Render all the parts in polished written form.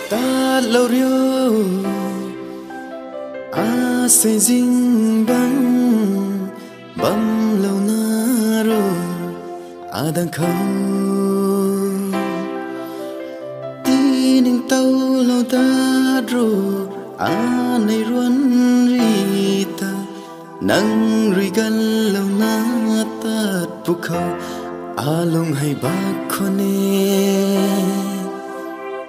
ta lâu riêu a say dinh băng bấm lâu na ro a đang khâu tin in tàu lâu ta ro a này ruan rita nang ri gan lâu na ta pu khâu a lung hay ba khone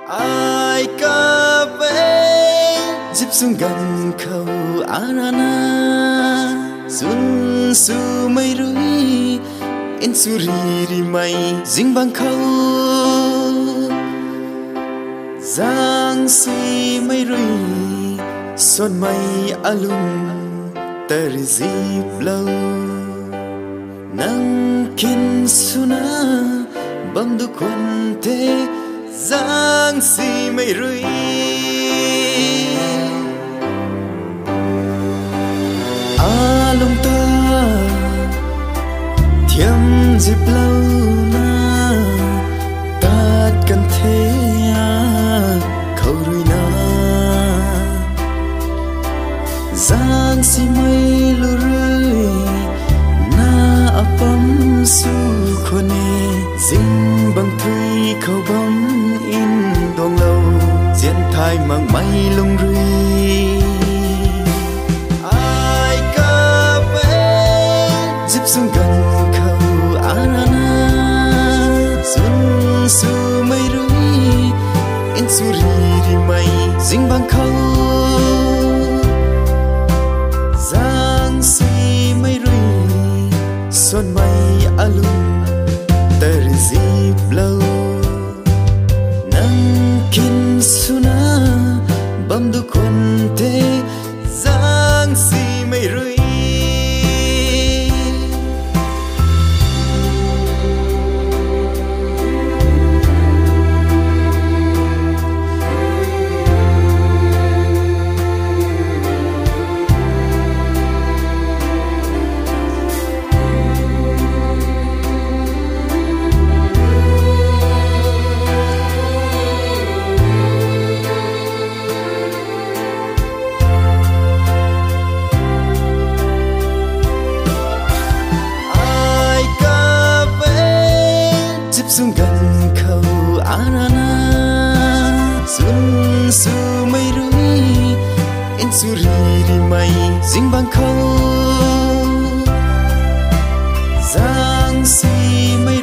ai ca về dịp xuống gần khâu arana sun su mây rui in su ri mây dính băng khâu giang si mây rui son mây alum tờ dịp lâu nang kin suna bam du quân thế giang si mây rui a lung ta thiêm dịp lâu na ta cần thế khâu rui na giang si mây lu rui na apam su khone dinh băng tươi khâu bấm in đong lâu diễn thai mang mây lung rui ai ca về dịp xuống gần khâu arana sun su mây rui in su ri mây dinh băng khâu giang si mây rui son mây alum tờ dịp lâu nang kin suna bam du quân thế giang si mây rui xuống gần khâu arana sun su mây rui in su ri mây dính băng khâu giang si mây